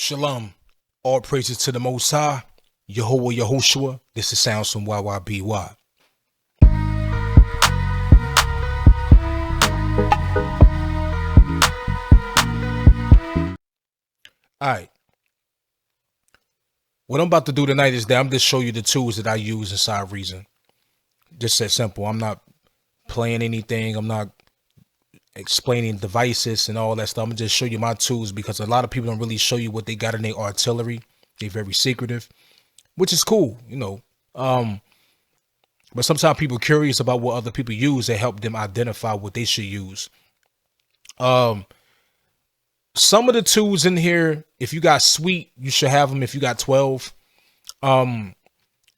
Shalom. All praises to the Most High. Yehovah Yehoshua. This is sounds from YYBY. Alright. What I'm about to do tonight is that I'm just show you the tools that I use inside Reason. Just that simple. I'm not playing anything. I'm not explaining devices and all that stuff. I'm gonna just show you my tools because a lot of people don't really show you what they got in their artillery. They're very secretive, which is cool, you know. But sometimes people are curious about what other people use and help them identify what they should use. Some of the tools in here, if you got Suite, you should have them. If you got 12,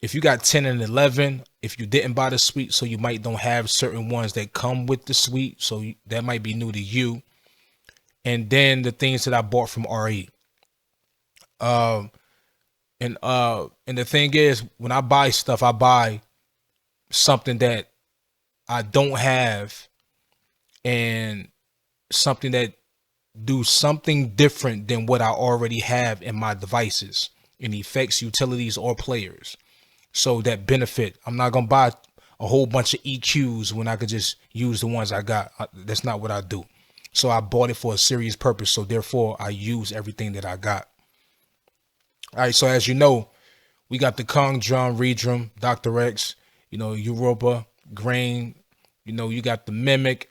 if you got 10 and 11, if you didn't buy the Suite, so you might don't have certain ones that come with the Suite, so that might be new to you. And then the things that I bought from RE. And the thing is, when I buy stuff, I buy something that I don't have and something that do something different than what I already have in my devices, in effects, utilities, or players. So that benefit. I'm not gonna buy a whole bunch of EQs when I could just use the ones I got. That's not what I do. So I bought it for a serious purpose. So therefore, I use everything that I got. All right. So as you know, we got the Kong Drum, Redrum, Dr. X, you know, Europa, Grain. You know, you got the Mimic.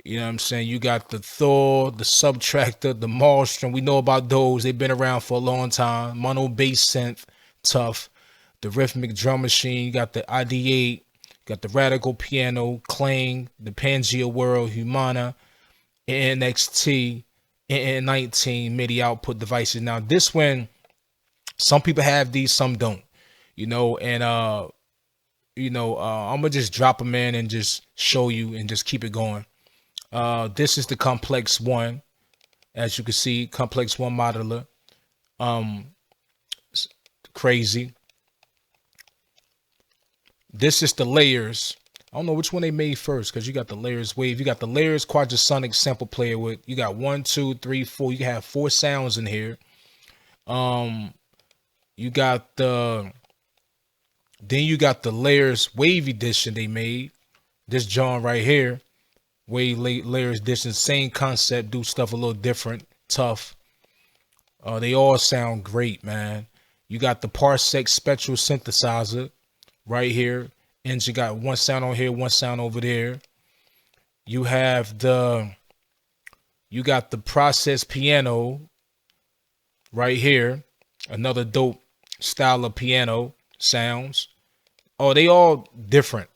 You know what I'm saying? You got the Thor, the Subtractor, the Maelstrom. We know about those. They've been around for a long time. Mono bass synth, tough. The Rhythmic Drum Machine. You got the ID8. Got the Radical Piano, Clang, the Pangea World, Humana, NXT, N19 MIDI output devices. Now this one, some people have these, some don't. You know, and I'm gonna just drop them in and just show you and just keep it going. This is the Complex One, as you can see, Complex One modeler. Crazy. This is the Layers. I don't know which one they made first, because you got the Layers Wave. You got the Layers Quadrasonic sample player with, you got 1, 2, 3, 4. You can have 4 sounds in here. You got the, then you got the Layers Wave Edition they made. This John right here. Wave Layers Edition, same concept, do stuff a little different, tough. They all sound great, man. You got the Parsec Spectral Synthesizer right here. And you got one sound on here, one sound over there. You have the, you got the Process Piano right here. Another dope style of piano sounds. Oh, they all different.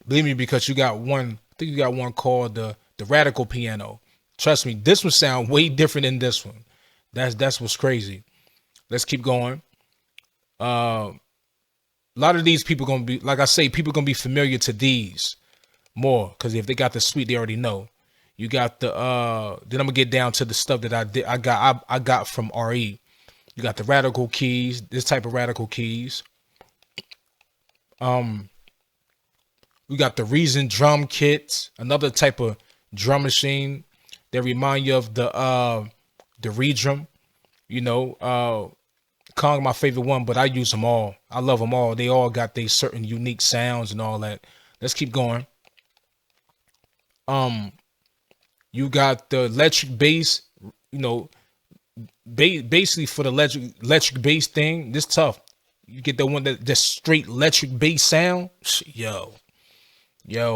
Believe me, because you got one, I think you got one called the Radical Piano. Trust me, this one sound way different than this one. That's what's crazy. Let's keep going. A lot of these people gonna be, like I say, people gonna be familiar to these more, because if they got the Suite, they already know. You got the then I'm gonna get down to the stuff that I got from RE. You got the Radical keys, this type of Radical keys. We got the Reason drum kits, another type of drum machine that remind you of the Redrum. You know, Kong my favorite one, but I use them all. I love them all. They all got their certain unique sounds and all that. Let's keep going. You got the electric bass, you know, basically for the electric bass thing. This tough. You get the one that just straight electric bass sound. Yo,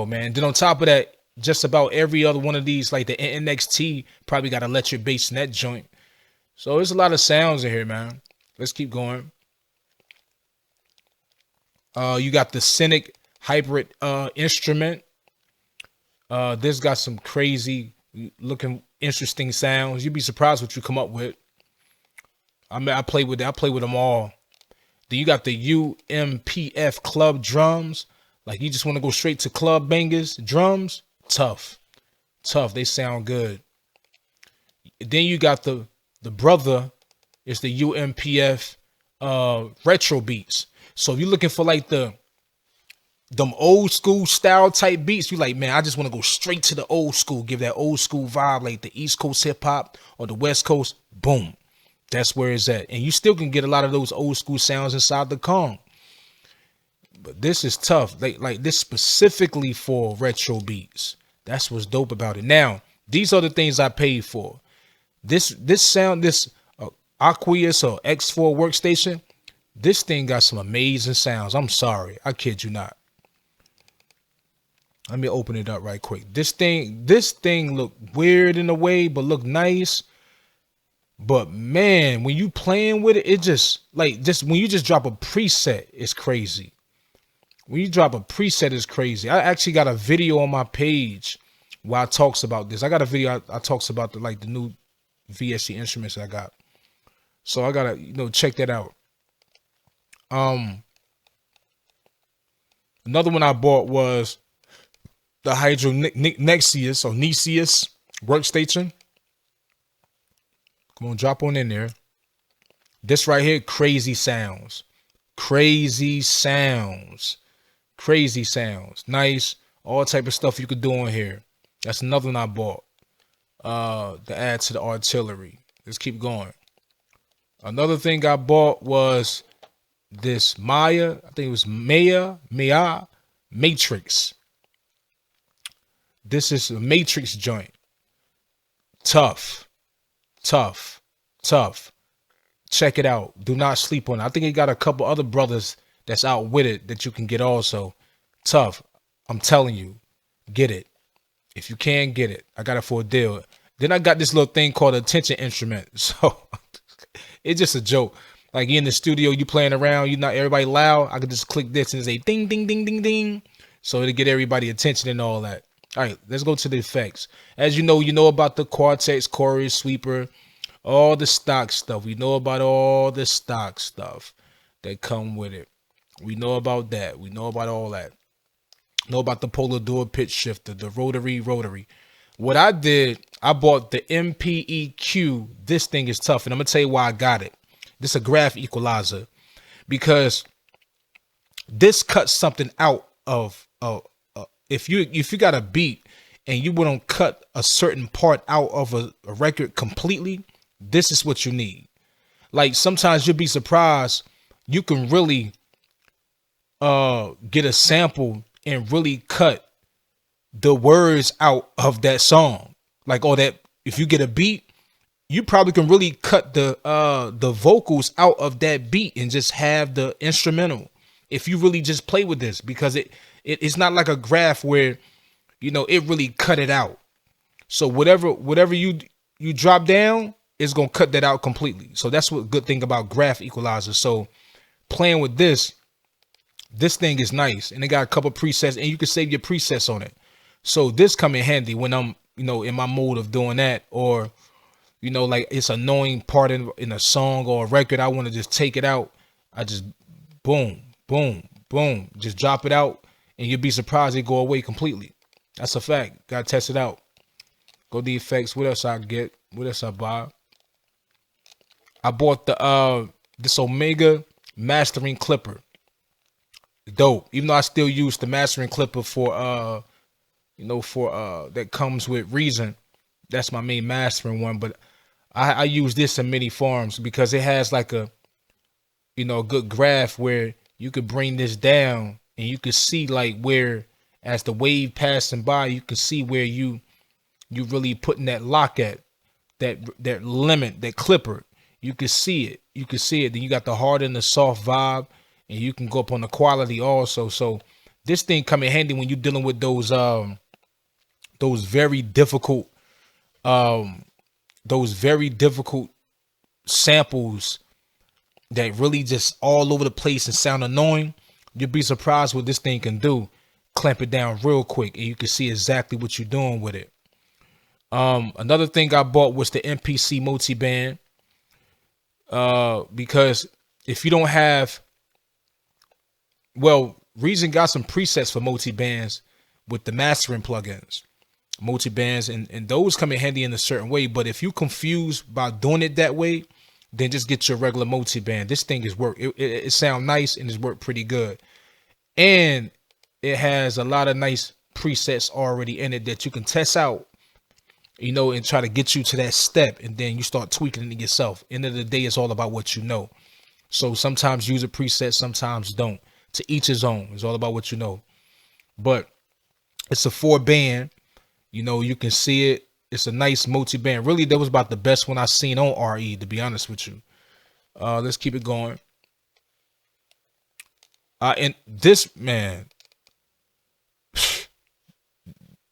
man. Then on top of that, just about every other one of these, like the NXT, probably got electric bass in that joint. So there's a lot of sounds in here, man. Let's keep going. You got the Cynic Hybrid instrument. This got some crazy looking, interesting sounds. You'd be surprised what you come up with. I mean, I play with them all. Then you got the UMPF club drums. Like you just want to go straight to club bangers, drums, tough. They sound good. Then you got the brother, it's the UMPF retro beats. So if you're looking for like them old school style type beats, you like, man, I just want to go straight to the old school, give that old school vibe, like the East Coast hip hop or the West Coast. Boom. That's where it's at. And you still can get a lot of those old school sounds inside the Kong. But this is tough. Like this specifically for retro beats. That's what's dope about it. Now, these are the things I paid for. This sound, this Aqueous or X4 workstation, this thing got some amazing sounds. I'm sorry. I kid you not. Let me open it up right quick. This thing look weird in a way, but look nice. But man, when you playing with it, it just when you just drop a preset, it's crazy. When you drop a preset, it's crazy. I actually got a video on my page where I talks about this. I got a video I talks about the new VSC instruments I got. So I gotta check that out. Another one I bought was the Hydro Nexius or Necius workstation. Come on, drop on in there. This right here, crazy sounds. Crazy sounds. Crazy sounds. Nice. All type of stuff you could do on here. That's another one I bought. To add to the artillery. Let's keep going. Another thing I bought was this Maya. I think it was Maya Matrix. This is a Matrix joint. Tough. Check it out. Do not sleep on it. I think it got a couple other brothers that's out with it that you can get also. Tough. I'm telling you, get it. If you can, get it. I got it for a deal. Then I got this little thing called a tension instrument. So it's just a joke. Like you in the studio, you playing around, you not everybody loud. I could just click this and say ding, ding, ding, ding, ding. So it'll get everybody attention and all that. All right, let's go to the effects. As you know about the Quartex, chorus, sweeper, all the stock stuff. We know about all the stock stuff that come with it. We know about that. We know about all that. Know about the polar dual pitch shifter, the rotary. What I did, I bought the Mpeq. This thing is tough, and I'm gonna tell you why I got it. This is a graph equalizer because this cuts something out of if you got a beat and you want to cut a certain part out of a record completely, this is what you need. Like sometimes you'll be surprised you can really get a sample and really cut the words out of that song. Like all that, if you get a beat, you probably can really cut the vocals out of that beat and just have the instrumental. If you really just play with this, because it's not like a graph where it really cut it out. So whatever you drop down, it's gonna cut that out completely. So that's what good thing about graph equalizer. So playing with this thing is nice, and it got a couple presets, and you can save your presets on it. So this come in handy when I'm in my mode of doing that, or like it's annoying part in a song or a record. I want to just take it out. I just boom, just drop it out, and you'll be surprised it go away completely. That's a fact. Gotta test it out. Go to the effects. What else I get? What else I buy? I bought the this Omega mastering clipper. Dope. Even though I still use the mastering clipper for that comes with Reason. That's my main mastering one, but I use this in many forms because it has like a good graph where you could bring this down and you could see like where as the wave passing by, you can see where you really putting that lock at, that limit, that clipper. You can see it. Then you got the hard and the soft vibe, and you can go up on the quality also. So this thing come in handy when you're dealing with those very difficult samples that really just all over the place and sound annoying. You'll be surprised what this thing can do. Clamp it down real quick, and you can see exactly what you're doing with it. Another thing I bought was the Mpc Multiband. Because if you don't have, Reason got some presets for multibands with the mastering plugins, multibands, and those come in handy in a certain way. But if you confused by doing it that way, then just get your regular multiband. This thing is work. It sounds nice and it's worked pretty good, and it has a lot of nice presets already in it that you can test out you know, and try to get you to that step, and then you start tweaking it yourself. End of the day, it's all about what you know. So sometimes use a preset, sometimes don't. To each his own. It's all about what you know. But it's a 4-band. You know, you can see it. It's a nice multi-band. Really, that was about the best one I seen on RE, to be honest with you. Let's keep it going. And this, man,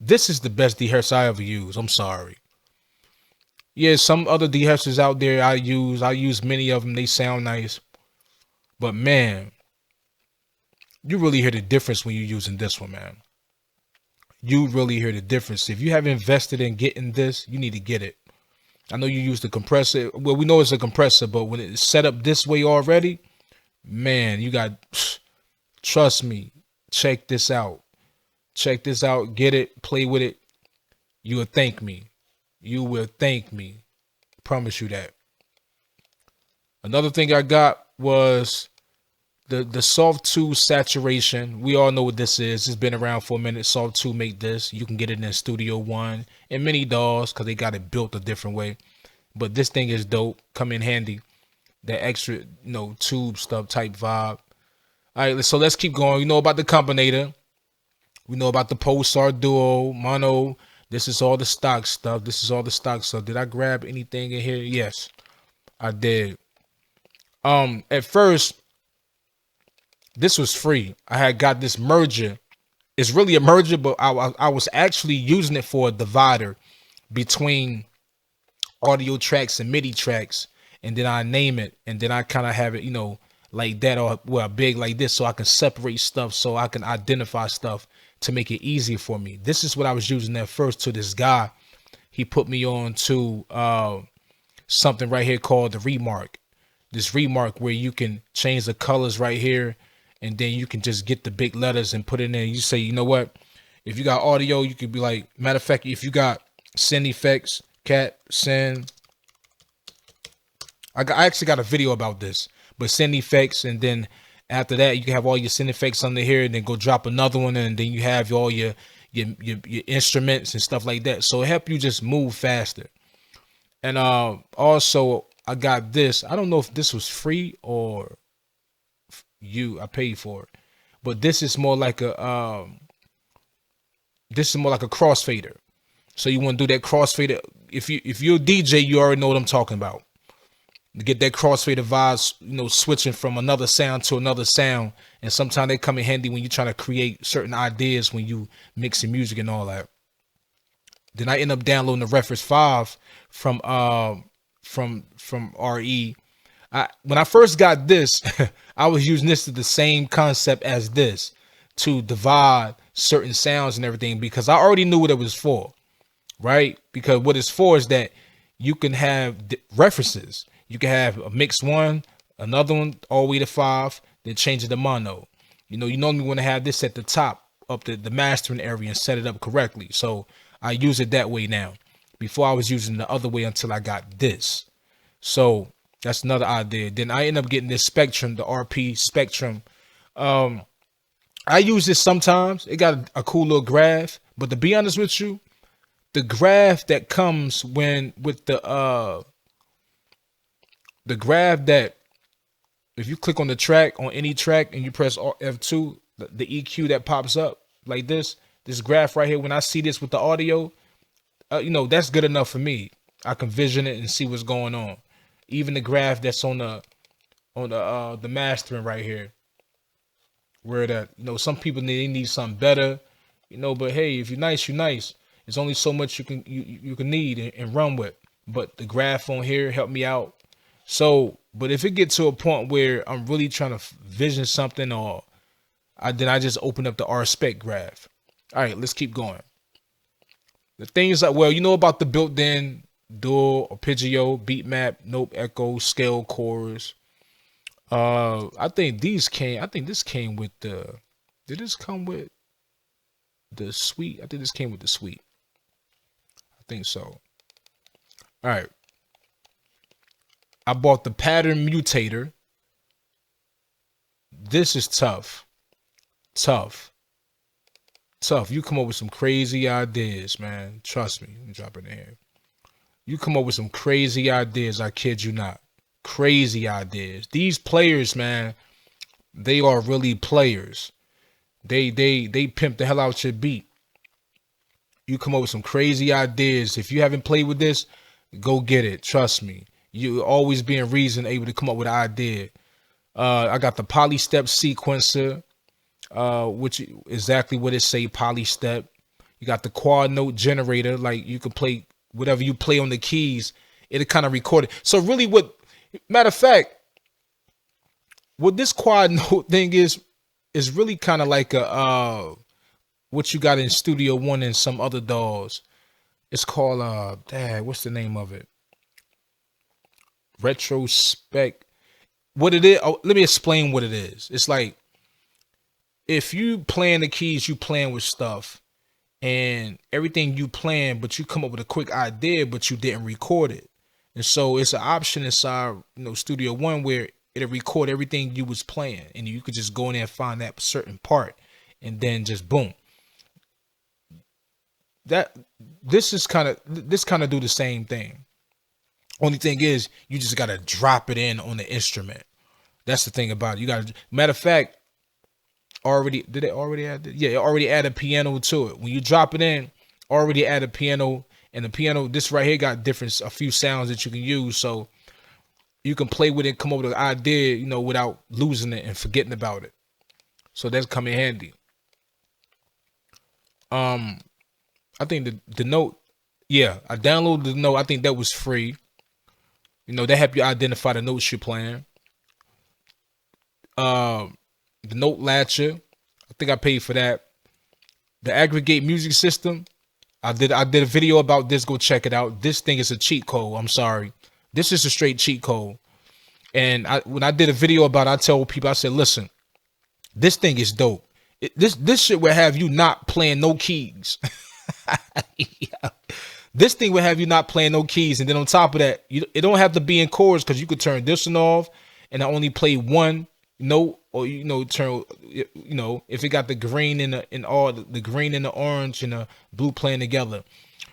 this is the best deharsher I ever used. I'm sorry. Yeah, some other dehashers out there I use many of them. They sound nice. But man, you really hear the difference when you're using this one, man. You really hear the difference. If you have invested in getting this, you need to get it. I know you use the compressor. Well, we know it's a compressor, but when it's set up this way already, man, you got, trust me, check this out. Check this out. Get it. Play with it. You will thank me. You will thank me. Promise you that. Another thing I got was the Soft 2 saturation. We all know what this is. It's been around for a minute. Soft 2 make this. You can get it in Studio One and many DAWs because they got it built a different way. But this thing is dope. Come in handy. That extra, you know, tube stuff type vibe. All right, so let's keep going. You know about the Combinator. We know about the Pulsar Duo, Mono. This is all the stock stuff. This is all the stock stuff. Did I grab anything in here? Yes, I did. At first, this was free. I had got this merger. It's really a merger, but I was actually using it for a divider between audio tracks and MIDI tracks, and then I name it, and then I kind of have it, you know, like that, or well, big like this, so I can separate stuff, so I can identify stuff to make it easier for me. This is what I was using at first. To this guy, he put me on to something right here called the Remark. This Remark where you can change the colors right here, and then you can just get the big letters and put it in. You say, you know what? If you got audio, you could be like, matter of fact, if you got Send Effects, Cat, Send. I actually got a video about this, but Send Effects, and then after that, you can have all your Send Effects under here, and then go drop another one, and then you have all your instruments and stuff like that. So it help you just move faster. And also, I got this. I don't know if this was free or I paid for it, but this is more like a crossfader. So you want to do that crossfader. If you're a DJ, you already know what I'm talking about. To get that crossfader vibes, you know, switching from another sound to another sound, and sometimes they come in handy when you're trying to create certain ideas when you mixing music and all that. Then I end up downloading the Reference 5 from RE. When I first got this, I was using this to the same concept as this, to divide certain sounds and everything, because I already knew what it was for, right? Because what it's for is that you can have references. You can have a mix 1, another one all the way to 5, then change it to mono. You know, you normally want to have this at the top of the mastering area and set it up correctly. So I use it that way now. Before I was using the other way until I got this. So that's another idea. Then I end up getting this Spectrum, the RP Spectrum. I use this sometimes. It got a cool little graph, but to be honest with you, the graph that comes with the graph that, if you click on the track, on any track, and you press F2, the EQ that pops up like this graph right here, when I see this with the audio, you know, that's good enough for me. I can vision it and see what's going on. Even the graph that's on the mastering right here, where that, you know, some people need something better, you know, but hey, if you're nice, you're nice. There's only so much you can need and run with. But the graph on here helped me out. So, but if it gets to a point where I'm really trying to vision something, or then I just open up the RSpec graph. All right, let's keep going. The things like, well, you know about the built-in dual arpeggio, beat map, note echo, scale chorus. I think this came with the, did this come with the suite? I think this came with the suite. I think so. All right. I bought the pattern Mutator. This is tough. tough. You come up with some crazy ideas, man. Trust me. Let me drop it in here. You come up with some crazy ideas. I kid you not. Crazy ideas. These players, man, they are really players. They pimp the hell out your beat. You come up with some crazy ideas. If you haven't played with this, go get it. Trust me. You always being reason able to come up with an idea. I got the Polystep Sequencer, which exactly what it say, Polystep. You got the quad note generator, like you can play whatever you play on the keys, it'll kind of record it. So really matter of fact, what this quad note thing is really kind of like a what you got in Studio One and some other DAWs. It's called what's the name of it? Retrospec. What it is, let me explain what it is. It's like if you playing the keys, you playing with stuff and everything you playing, but you come up with a quick idea, but you didn't record it. And so it's an option inside, Studio One where it'll record everything you was playing, and you could just go in there and find that certain part, and then just boom. This kind of do the same thing. Only thing is, you just gotta drop it in on the instrument. That's the thing about it. You gotta. Matter of fact, did it already add? Yeah, it already added piano to it. When you drop it in, already add a piano, and the piano. This right here got a few sounds that you can use, so you can play with it, come up with an idea, without losing it and forgetting about it. So that's come in handy. I think the note, yeah, I downloaded the note. I think that was free. They help you identify the notes you're playing. The note latcher, I think I paid for that. The Aggregate music system, I did a video about this. Go check it out. This thing is a cheat code. I'm sorry. This is a straight cheat code. And when I did a video about it, I told people, I said, listen, this thing is dope. This shit will have you not playing no keys. Yeah. This thing will have you not playing no keys. And then on top of that, it don't have to be in chords, because you could turn this one off and I only play one note, or turn, if it got the green and all the green and the orange and the blue playing together.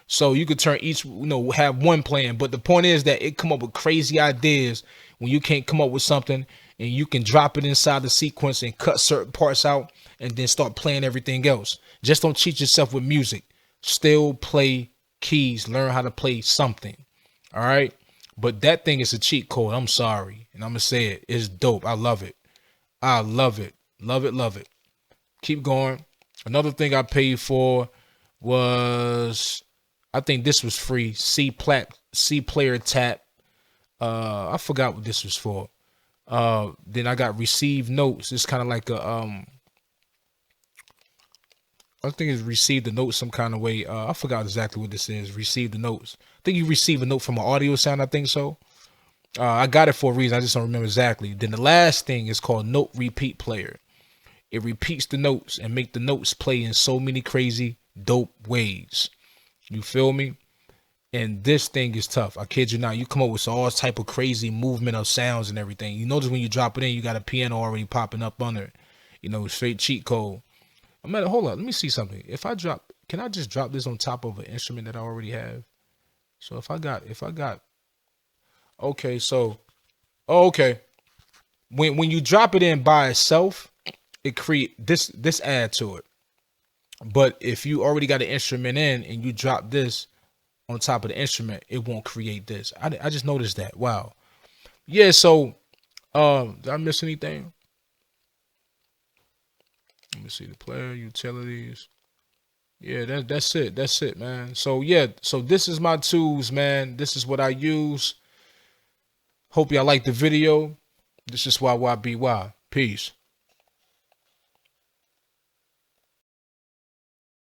So you could turn each, have one playing. But the point is that it come up with crazy ideas when you can't come up with something, and you can drop it inside the sequence and cut certain parts out and then start playing everything else. Just don't cheat yourself with music. Still play keys. Learn how to play something. All right. But that thing is a cheat code. I'm sorry. And I'm going to say it. It's dope. I love it. I love it. Love it. Love it. Keep going. Another thing I paid for was, I think this was free. C player tap. I forgot what this was for. Then I got receive notes. It's kind of like I think it's receive the notes some kind of way. I forgot exactly what this is. Receive the notes. I think you receive a note from an audio sound. I think so. I got it for a reason. I just don't remember exactly. Then the last thing is called Note Repeat Player. It repeats the notes and make the notes play in so many crazy, dope ways. You feel me? And this thing is tough. I kid you not. You come up with all type of crazy movement of sounds and everything. You notice when you drop it in, you got a piano already popping up under it. Straight cheat code. Hold on. Let me see something. If I drop, can I just drop this on top of an instrument that I already have? So if I got, okay. So, okay. When you drop it in by itself, it create this add to it. But if you already got an instrument in and you drop this on top of the instrument, it won't create this. I just noticed that. Wow. Yeah. So, did I miss anything? Let me see the player utilities. Yeah, that's it. That's it, man. So yeah, so this is my tools, man. This is what I use. Hope y'all like the video. This is YYBY. Peace.